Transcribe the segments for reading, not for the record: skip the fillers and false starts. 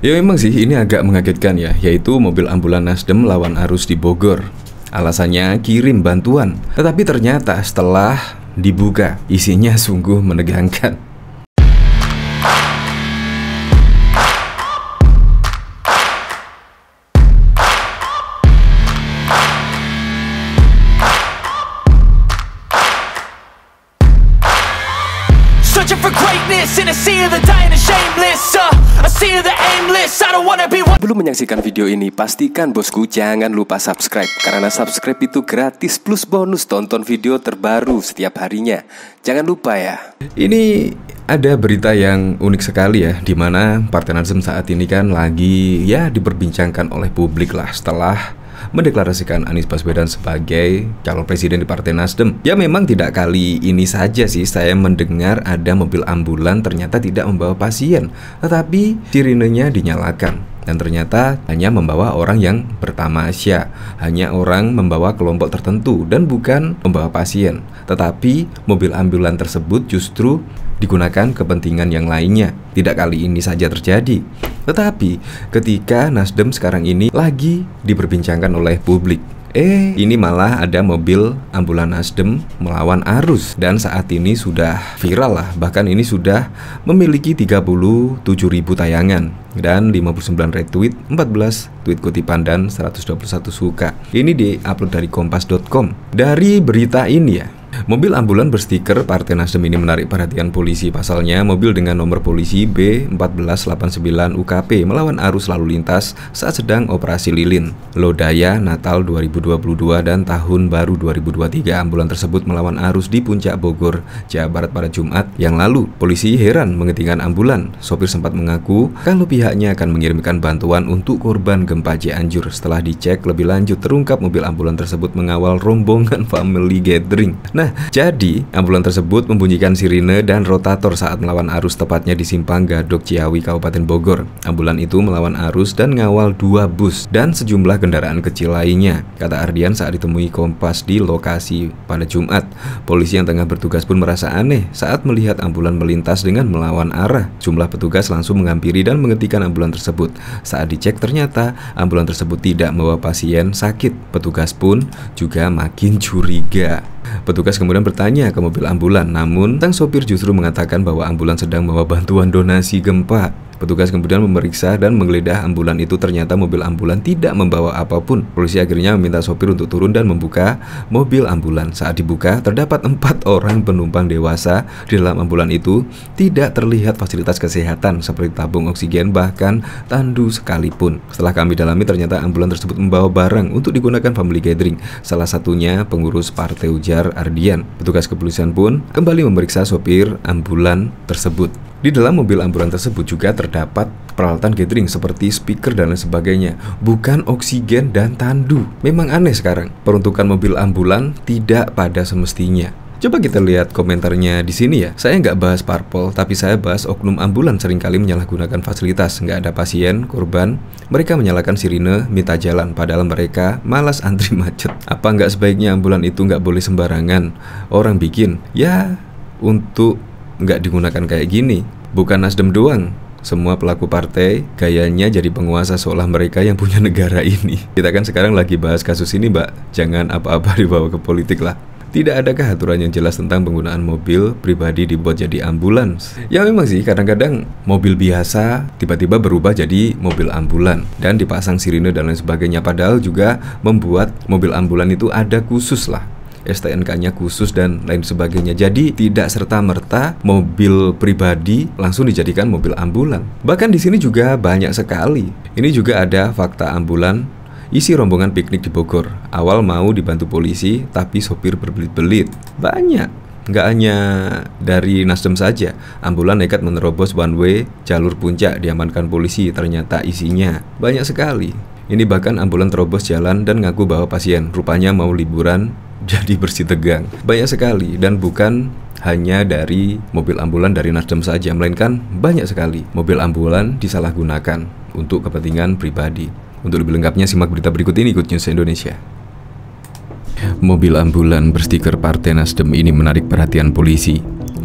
Ya memang sih ini agak mengagetkan ya, yaitu mobil ambulan Nasdem lawan arus di Bogor. Alasannya kirim bantuan, tetapi ternyata setelah dibuka isinya sungguh menegangkan. Belum menyaksikan video ini, pastikan bosku jangan lupa subscribe. Karena subscribe itu gratis plus bonus tonton video terbaru setiap harinya. Jangan lupa ya. Ini ada berita yang unik sekali ya, dimana Partai Nasdem saat ini kan lagi ya diperbincangkan oleh publik lah setelah mendeklarasikan Anies Baswedan sebagai calon presiden di Partai Nasdem. Ya memang tidak kali ini saja sih saya mendengar ada mobil ambulan ternyata tidak membawa pasien, tetapi sirenenya dinyalakan. Dan ternyata hanya membawa orang yang bertamasya, hanya orang membawa kelompok tertentu dan bukan membawa pasien. Tetapi mobil ambulan tersebut justru digunakan kepentingan yang lainnya. Tidak kali ini saja terjadi, tetapi ketika Nasdem sekarang ini lagi diperbincangkan oleh publik, ini malah ada mobil ambulan Nasdem melawan arus. Dan saat ini sudah viral lah, bahkan ini sudah memiliki 37.000 tayangan dan 59 retweet, 14 tweet kutipan dan 121 suka. Ini diupload dari kompas.com. Dari berita ini ya, mobil ambulan berstiker Partai Nasdem ini menarik perhatian polisi. Pasalnya, mobil dengan nomor polisi B1489 UKP melawan arus lalu lintas saat sedang operasi lilin Lodaya Natal 2022 dan Tahun Baru 2023. Ambulan tersebut melawan arus di Puncak Bogor, Jawa Barat pada Jumat yang lalu. Polisi heran menghentikan ambulan. Sopir sempat mengaku kalau pihaknya akan mengirimkan bantuan untuk korban gempa Cianjur. Setelah dicek lebih lanjut, terungkap mobil ambulan tersebut mengawal rombongan family gathering. Nah, jadi ambulan tersebut membunyikan sirine dan rotator saat melawan arus, tepatnya di Simpang Gadok Ciawi, Kabupaten Bogor. Ambulan itu melawan arus dan ngawal 2 bus dan sejumlah kendaraan kecil lainnya, kata Ardian saat ditemui Kompas di lokasi pada Jumat. Polisi yang tengah bertugas pun merasa aneh saat melihat ambulan melintas dengan melawan arah. Jumlah petugas langsung menghampiri dan menghentikan ambulan tersebut. Saat dicek ternyata ambulan tersebut tidak membawa pasien sakit. Petugas pun juga makin curiga. Petugas kemudian bertanya ke mobil ambulan, namun sang sopir justru mengatakan bahwa ambulan sedang membawa bantuan donasi gempa. Petugas kemudian memeriksa dan menggeledah ambulan itu, ternyata mobil ambulan tidak membawa apapun. Polisi akhirnya meminta sopir untuk turun dan membuka mobil ambulan. Saat dibuka, terdapat 4 orang penumpang dewasa. Di dalam ambulan itu tidak terlihat fasilitas kesehatan seperti tabung oksigen, bahkan tandu sekalipun. Setelah kami dalami, ternyata ambulan tersebut membawa barang untuk digunakan family gathering, salah satunya pengurus partai, ujar Ardian. Petugas kepolisian pun kembali memeriksa sopir ambulan tersebut. Di dalam mobil ambulan tersebut juga terdapat peralatan gathering seperti speaker dan lain sebagainya, bukan oksigen dan tandu. Memang aneh sekarang, peruntukan mobil ambulan tidak pada semestinya. Coba kita lihat komentarnya di sini ya. Saya nggak bahas parpol, tapi saya bahas oknum ambulan seringkali menyalahgunakan fasilitas. Nggak ada pasien, korban, mereka menyalakan sirine, minta jalan, padahal mereka malas antri macet. Apa nggak sebaiknya ambulan itu nggak boleh sembarangan orang bikin? Ya, untuk nggak digunakan kayak gini. Bukan Nasdem doang, semua pelaku partai gayanya jadi penguasa seolah mereka yang punya negara ini. Kita kan sekarang lagi bahas kasus ini, Mbak. Jangan apa-apa dibawa ke politik lah. Tidak adakah aturan yang jelas tentang penggunaan mobil pribadi dibuat jadi ambulans? Ya memang sih, kadang-kadang mobil biasa tiba-tiba berubah jadi mobil ambulan dan dipasang sirine dan lain sebagainya. Padahal juga membuat mobil ambulan itu ada khusus lah, STNK-nya khusus dan lain sebagainya. Jadi tidak serta-merta mobil pribadi langsung dijadikan mobil ambulan. Bahkan di sini juga banyak sekali. Ini juga ada fakta ambulan isi rombongan piknik di Bogor. Awal mau dibantu polisi, tapi sopir berbelit-belit. Banyak. Nggak hanya dari Nasdem saja, ambulan nekat menerobos one way jalur puncak, diamankan polisi. Ternyata isinya banyak sekali. Ini bahkan ambulan terobos jalan dan ngaku bawa pasien. Rupanya mau liburan, jadi bersih tegang. Banyak sekali, dan bukan hanya dari mobil ambulan dari Nasdem saja, melainkan banyak sekali mobil ambulan disalahgunakan untuk kepentingan pribadi. Untuk lebih lengkapnya simak berita berikut ini, Good News Indonesia. Mobil ambulan berstiker Partai Nasdem ini menarik perhatian polisi.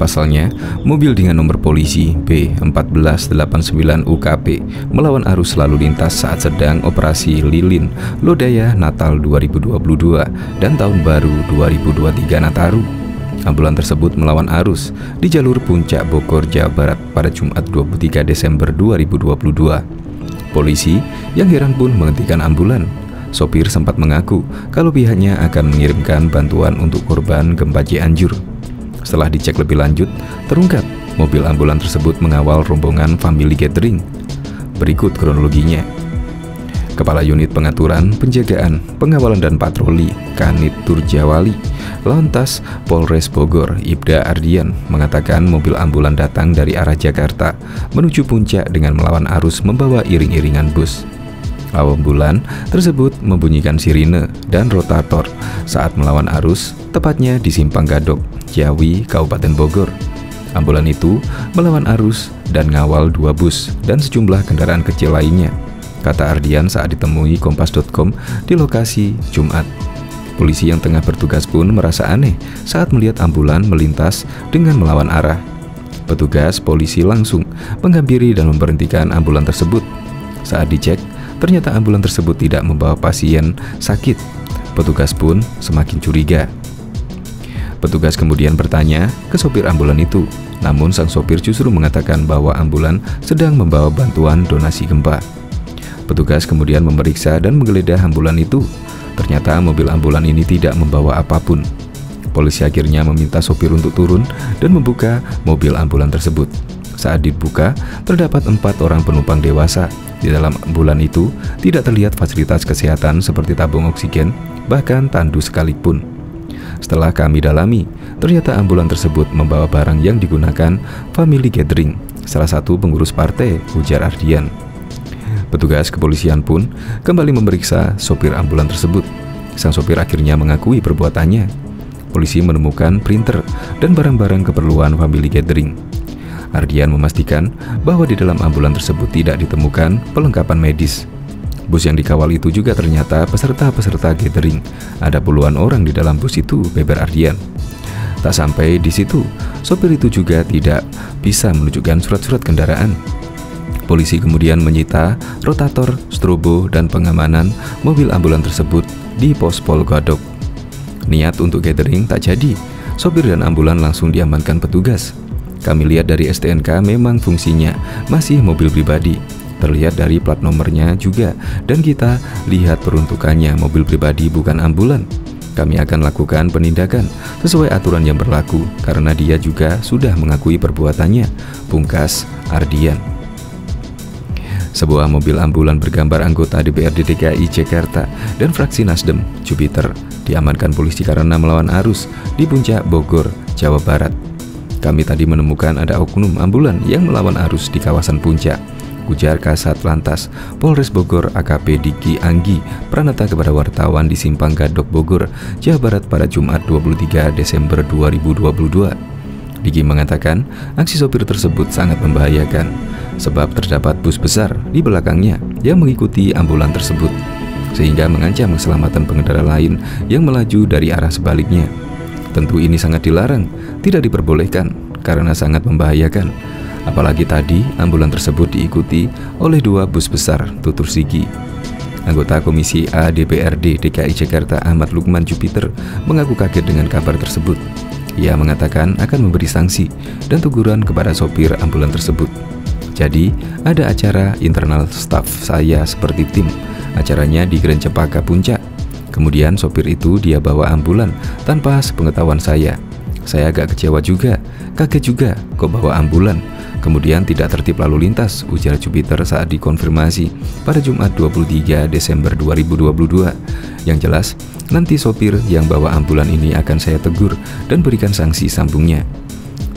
Pasalnya, mobil dengan nomor polisi B1489 UKP melawan arus lalu lintas saat sedang operasi lilin Lodaya Natal 2022 dan Tahun Baru 2023 Nataru. Ambulan tersebut melawan arus di jalur Puncak Bogor, Jawa Barat pada Jumat 23 Desember 2022. Polisi yang heran pun menghentikan ambulan. Sopir sempat mengaku kalau pihaknya akan mengirimkan bantuan untuk korban gempa Cianjur. Setelah dicek lebih lanjut, terungkap mobil ambulan tersebut mengawal rombongan family gathering. Berikut kronologinya. Kepala Unit Pengaturan, Penjagaan, Pengawalan dan Patroli Kanit Turjawali Lantas Polres Bogor, Ibda Ardian, mengatakan mobil ambulan datang dari arah Jakarta menuju Puncak dengan melawan arus membawa iring-iringan bus. Ambulan tersebut membunyikan sirine dan rotator saat melawan arus, tepatnya di Simpang Gadok, Ciawi, Kabupaten Bogor. Ambulan itu melawan arus dan ngawal 2 bus dan sejumlah kendaraan kecil lainnya, kata Ardian saat ditemui Kompas.com di lokasi Jumat. Polisi yang tengah bertugas pun merasa aneh saat melihat ambulan melintas dengan melawan arah. Petugas polisi langsung menghampiri dan memberhentikan ambulan tersebut. Saat dicek, ternyata ambulan tersebut tidak membawa pasien sakit. Petugas pun semakin curiga. Petugas kemudian bertanya ke sopir ambulan itu, namun sang sopir justru mengatakan bahwa ambulan sedang membawa bantuan donasi gempa. Petugas kemudian memeriksa dan menggeledah ambulan itu. Ternyata mobil ambulan ini tidak membawa apapun. Polisi akhirnya meminta sopir untuk turun dan membuka mobil ambulan tersebut. Saat dibuka, terdapat 4 orang penumpang dewasa. Di dalam ambulan itu tidak terlihat fasilitas kesehatan seperti tabung oksigen, bahkan tandu sekalipun. Setelah kami dalami, ternyata ambulan tersebut membawa barang yang digunakan family gathering, salah satu pengurus partai, ujar Ardian. Petugas kepolisian pun kembali memeriksa sopir ambulan tersebut. Sang sopir akhirnya mengakui perbuatannya. Polisi menemukan printer dan barang-barang keperluan family gathering. Ardian memastikan bahwa di dalam ambulan tersebut tidak ditemukan perlengkapan medis. Bus yang dikawal itu juga ternyata peserta-peserta gathering. Ada puluhan orang di dalam bus itu, beber Ardian. Tak sampai di situ, sopir itu juga tidak bisa menunjukkan surat-surat kendaraan. Polisi kemudian menyita rotator, strobo, dan pengamanan mobil ambulan tersebut di pos Pol Gadok. Niat untuk gathering tak jadi, sopir dan ambulan langsung diamankan petugas. Kami lihat dari STNK memang fungsinya masih mobil pribadi. Terlihat dari plat nomornya juga, dan kita lihat peruntukannya mobil pribadi bukan ambulan. Kami akan lakukan penindakan sesuai aturan yang berlaku karena dia juga sudah mengakui perbuatannya, pungkas Ardian. Sebuah mobil ambulan bergambar anggota DPRD DKI Jakarta dan fraksi Nasdem, Jupiter, diamankan polisi karena melawan arus di Puncak Bogor, Jawa Barat. Kami tadi menemukan ada oknum ambulan yang melawan arus di kawasan Puncak, ujar Kasat Lantas Polres Bogor AKP Diki Anggi Pranata kepada wartawan di Simpang Gadok Bogor, Jawa Barat pada Jumat 23 Desember 2022. Diki mengatakan aksi sopir tersebut sangat membahayakan sebab terdapat bus besar di belakangnya yang mengikuti ambulan tersebut, sehingga mengancam keselamatan pengendara lain yang melaju dari arah sebaliknya. Tentu ini sangat dilarang, tidak diperbolehkan karena sangat membahayakan. Apalagi tadi ambulan tersebut diikuti oleh 2 bus besar, tutur Sigi. Anggota Komisi A DPRD DKI Jakarta Ahmad Lukman Jupiter mengaku kaget dengan kabar tersebut. Ia mengatakan akan memberi sanksi dan teguran kepada sopir ambulan tersebut. Jadi ada acara internal staf saya seperti tim. Acaranya di Grand Cempaka Puncak. Kemudian sopir itu dia bawa ambulan tanpa sepengetahuan saya. Saya agak kecewa juga, kaget juga kok bawa ambulan. Kemudian tidak tertib lalu lintas, ujar Jupiter saat dikonfirmasi pada Jumat 23 Desember 2022. Yang jelas, nanti sopir yang bawa ambulan ini akan saya tegur dan berikan sanksi, sambungnya.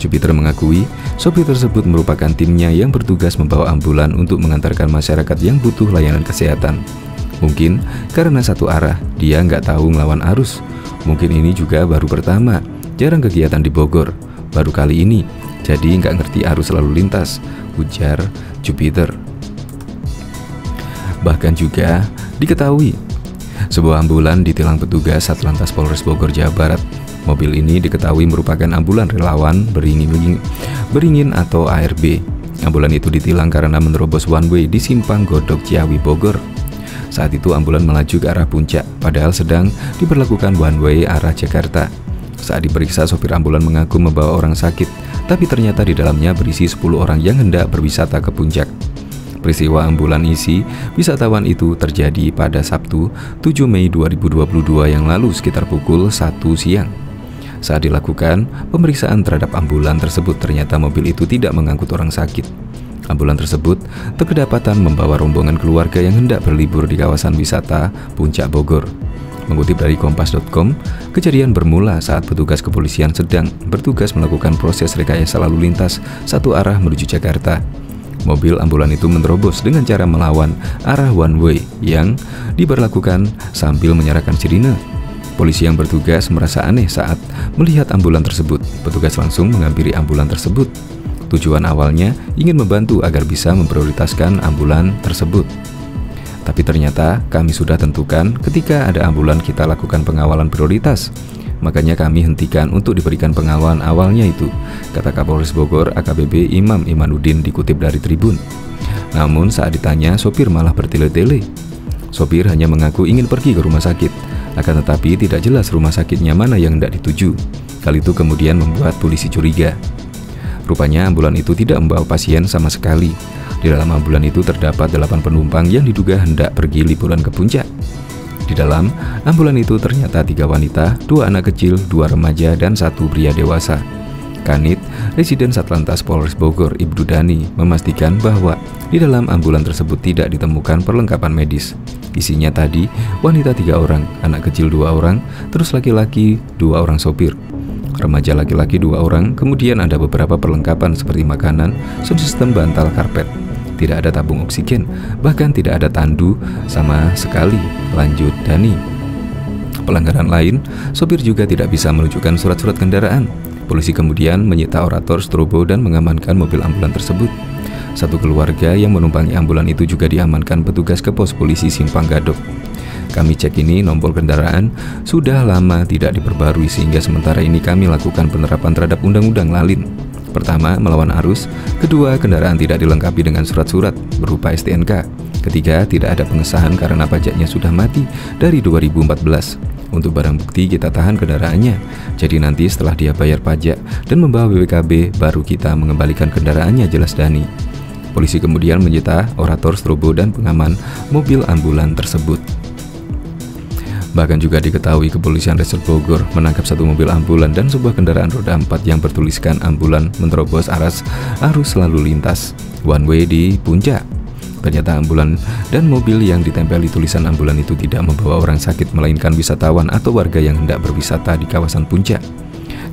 Jupiter mengakui sopir tersebut merupakan timnya yang bertugas membawa ambulan untuk mengantarkan masyarakat yang butuh layanan kesehatan. Mungkin karena satu arah, dia nggak tahu ngelawan arus. Mungkin ini juga baru pertama, jarang kegiatan di Bogor. Baru kali ini, jadi nggak ngerti arus lalu lintas, ujar Jupiter. Bahkan juga diketahui, sebuah ambulan ditilang petugas Satlantas Polres Bogor, Jawa Barat. Mobil ini diketahui merupakan ambulan relawan Beringin atau ARB. Ambulan itu ditilang karena menerobos one way di Simpang Godok Ciawi Bogor. Saat itu ambulan melaju ke arah puncak, padahal sedang diberlakukan one way arah Jakarta. Saat diperiksa, sopir ambulan mengaku membawa orang sakit, tapi ternyata di dalamnya berisi 10 orang yang hendak berwisata ke puncak. Peristiwa ambulan isi wisatawan itu terjadi pada Sabtu 7 Mei 2022 yang lalu sekitar pukul 1 siang. Saat dilakukan pemeriksaan terhadap ambulan tersebut, ternyata mobil itu tidak mengangkut orang sakit. Ambulan tersebut kedapatan membawa rombongan keluarga yang hendak berlibur di kawasan wisata Puncak Bogor. Mengutip dari kompas.com, kejadian bermula saat petugas kepolisian sedang bertugas melakukan proses rekayasa lalu lintas satu arah menuju Jakarta. Mobil ambulan itu menerobos dengan cara melawan arah one way yang diberlakukan sambil menyalakan sirine. Polisi yang bertugas merasa aneh saat melihat ambulan tersebut. Petugas langsung menghampiri ambulan tersebut. Tujuan awalnya ingin membantu agar bisa memprioritaskan ambulan tersebut. Tapi ternyata kami sudah tentukan ketika ada ambulan kita lakukan pengawalan prioritas. Makanya kami hentikan untuk diberikan pengawalan awalnya itu, kata Kapolres Bogor AKBP Imam Imanuddin dikutip dari Tribun. Namun saat ditanya, sopir malah bertele-tele. Sopir hanya mengaku ingin pergi ke rumah sakit, akan tetapi tidak jelas rumah sakitnya mana yang hendak dituju. Hal itu kemudian membuat polisi curiga. Rupanya ambulan itu tidak membawa pasien sama sekali. Di dalam ambulan itu terdapat 8 penumpang yang diduga hendak pergi liburan ke puncak. Di dalam ambulan itu ternyata 3 wanita, 2 anak kecil, 2 remaja, dan 1 pria dewasa. Kanit, Residen Satlantas Polres Bogor Ibtu Dani, memastikan bahwa di dalam ambulan tersebut tidak ditemukan perlengkapan medis. Isinya tadi wanita 3 orang, anak kecil 2 orang, terus laki-laki 2 orang sopir. Remaja laki-laki 2 orang, kemudian ada beberapa perlengkapan seperti makanan, subsistem bantal karpet. Tidak ada tabung oksigen, bahkan tidak ada tandu sama sekali, lanjut Dani. Pelanggaran lain, sopir juga tidak bisa menunjukkan surat-surat kendaraan. Polisi kemudian menyita orator strobo dan mengamankan mobil ambulan tersebut. Satu keluarga yang menumpangi ambulan itu juga diamankan petugas ke pos polisi Simpang Gadok. Kami cek ini nombor kendaraan sudah lama tidak diperbarui sehingga sementara ini kami lakukan penerapan terhadap Undang-Undang Lalin. Pertama, melawan arus. Kedua, kendaraan tidak dilengkapi dengan surat-surat berupa STNK. Ketiga, tidak ada pengesahan karena pajaknya sudah mati dari 2014. Untuk barang bukti kita tahan kendaraannya. Jadi nanti setelah dia bayar pajak dan membawa BPKB baru kita mengembalikan kendaraannya, jelas Dani. Polisi kemudian menyita orator strobo dan pengaman mobil ambulan tersebut. Bahkan juga diketahui kepolisian Resort Bogor menangkap 1 mobil ambulan dan sebuah kendaraan roda 4 yang bertuliskan ambulan menerobos arus lalu lintas one way di puncak. Ternyata ambulan dan mobil yang ditempeli tulisan ambulan itu tidak membawa orang sakit, melainkan wisatawan atau warga yang hendak berwisata di kawasan puncak.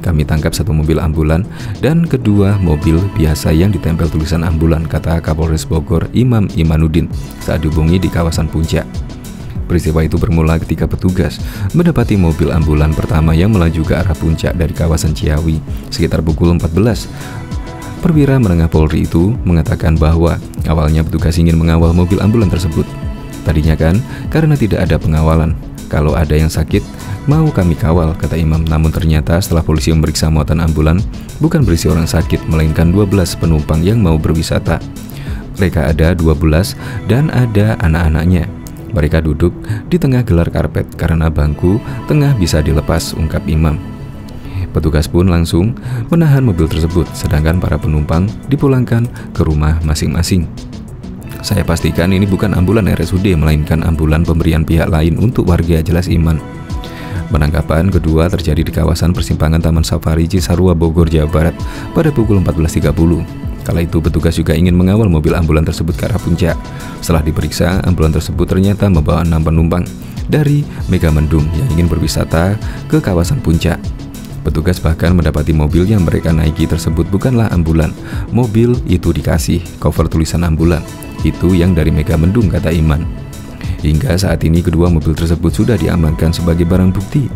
Kami tangkap 1 mobil ambulan dan 2 mobil biasa yang ditempel tulisan ambulan, kata Kapolres Bogor Imam Imanuddin saat dihubungi di kawasan puncak. Peristiwa itu bermula ketika petugas mendapati mobil ambulan pertama yang melaju ke arah puncak dari kawasan Ciawi sekitar pukul 14. Perwira menengah Polri itu mengatakan bahwa awalnya petugas ingin mengawal mobil ambulan tersebut. Tadinya kan karena tidak ada pengawalan, kalau ada yang sakit mau kami kawal, kata Imam. Namun ternyata setelah polisi memeriksa muatan ambulan bukan berisi orang sakit, melainkan 12 penumpang yang mau berwisata. Mereka ada 12 dan ada anak-anaknya. Mereka duduk di tengah gelar karpet karena bangku tengah bisa dilepas, ungkap Imam. Petugas pun langsung menahan mobil tersebut, sedangkan para penumpang dipulangkan ke rumah masing-masing. Saya pastikan ini bukan ambulan RSUD, melainkan ambulan pemberian pihak lain untuk warga, jelas Iman. Penangkapan kedua terjadi di kawasan persimpangan Taman Safari Cisarua Bogor, Jawa Barat pada pukul 14.30. Kala itu petugas juga ingin mengawal mobil ambulan tersebut ke arah puncak. Setelah diperiksa, ambulan tersebut ternyata membawa 6 penumpang dari Megamendung yang ingin berwisata ke kawasan puncak. Petugas bahkan mendapati mobil yang mereka naiki tersebut bukanlah ambulan. Mobil itu dikasih cover tulisan ambulan. Itu yang dari Megamendung, kata Iman. Hingga saat ini kedua mobil tersebut sudah diamankan sebagai barang bukti.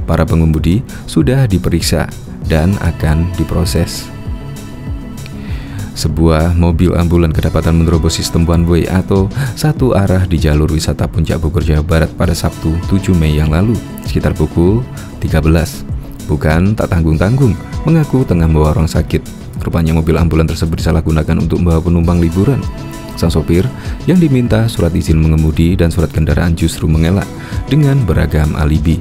Para pengemudi sudah diperiksa dan akan diproses. Sebuah mobil ambulan kedapatan menerobos sistem one way atau satu arah di jalur wisata Puncak Bogor, Jawa Barat pada Sabtu 7 Mei yang lalu sekitar pukul 13. Bukan tak tanggung-tanggung, mengaku tengah membawa orang sakit. Rupanya mobil ambulan tersebut disalahgunakan untuk membawa penumpang liburan. Sang sopir yang diminta surat izin mengemudi dan surat kendaraan justru mengelak dengan beragam alibi.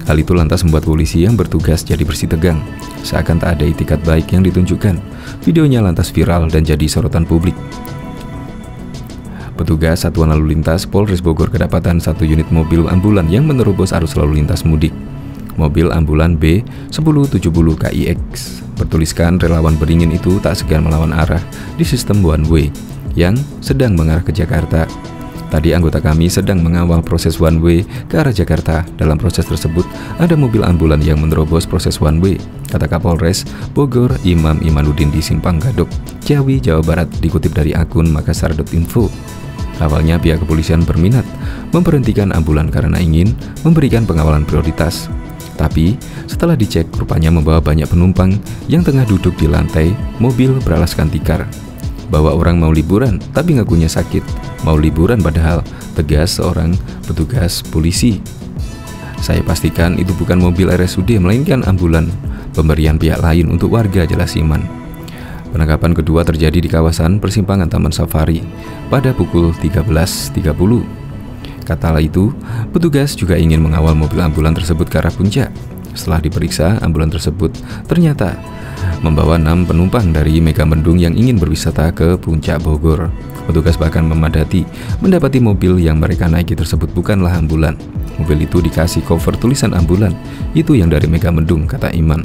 Hal itu lantas membuat polisi yang bertugas jadi bersitegang, seakan tak ada itikat baik yang ditunjukkan. Videonya lantas viral dan jadi sorotan publik. Petugas Satuan Lalu Lintas Polres Bogor kedapatan satu unit mobil ambulan yang menerobos arus lalu lintas mudik. Mobil ambulan B1070 KIX bertuliskan relawan beringin itu tak segan melawan arah di sistem one way yang sedang mengarah ke Jakarta. Tadi anggota kami sedang mengawal proses one way ke arah Jakarta. Dalam proses tersebut ada mobil ambulan yang menerobos proses one way, kata Kapolres Bogor Imam Imanuddin di Simpang Gadok, Ciawi, Jawa Barat, dikutip dari akun makassar.info. Awalnya pihak kepolisian berminat memberhentikan ambulan karena ingin memberikan pengawalan prioritas. Tapi setelah dicek, rupanya membawa banyak penumpang yang tengah duduk di lantai mobil beralaskan tikar. Bawa orang mau liburan, tapi ngakunya sakit. Mau liburan padahal, tegas seorang petugas polisi. Saya pastikan itu bukan mobil RSUD, melainkan ambulan pemberian pihak lain untuk warga, jelas Iman. Penangkapan kedua terjadi di kawasan persimpangan Taman Safari pada pukul 13.30. Kala itu, petugas juga ingin mengawal mobil ambulan tersebut ke arah puncak. Setelah diperiksa, ambulan tersebut ternyata membawa 6 penumpang dari Megamendung yang ingin berwisata ke puncak Bogor. Petugas bahkan mendapati mobil yang mereka naiki tersebut bukanlah ambulan. Mobil itu dikasih cover tulisan ambulan, itu yang dari Megamendung, kata Iman.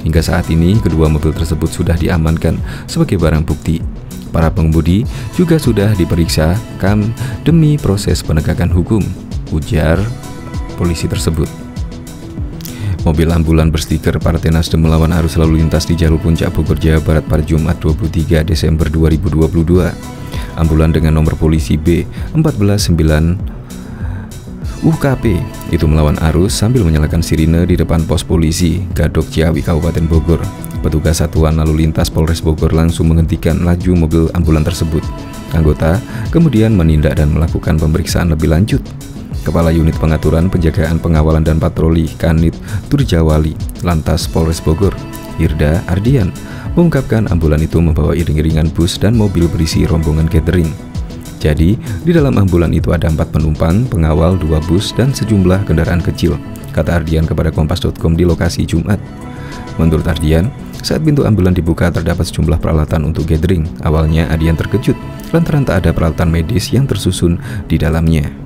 Hingga saat ini, kedua mobil tersebut sudah diamankan sebagai barang bukti. Para pengemudi juga sudah diperiksa demi proses penegakan hukum, ujar polisi tersebut. Mobil ambulan berstiker Partai Nasdem melawan arus lalu lintas di jalur puncak Bogor, Jawa Barat pada Jumat 23 Desember 2022. Ambulan dengan nomor polisi B149 UKP itu melawan arus sambil menyalakan sirine di depan pos polisi Gadok, Ciawi, Kabupaten Bogor. Petugas Satuan Lalu Lintas Polres Bogor langsung menghentikan laju mobil ambulan tersebut. Anggota kemudian menindak dan melakukan pemeriksaan lebih lanjut. Kepala Unit Pengaturan Penjagaan Pengawalan dan Patroli Kanit Turjawali Lantas Polres Bogor, Irda Ardian, mengungkapkan ambulan itu membawa iring-iringan bus dan mobil berisi rombongan catering. Jadi, di dalam ambulan itu ada 4 penumpang, pengawal, 2 bus, dan sejumlah kendaraan kecil, kata Ardian kepada Kompas.com di lokasi Jumat. Menurut Ardian, saat pintu ambulan dibuka terdapat sejumlah peralatan untuk gathering. Awalnya Ardian terkejut lantaran tak ada peralatan medis yang tersusun di dalamnya.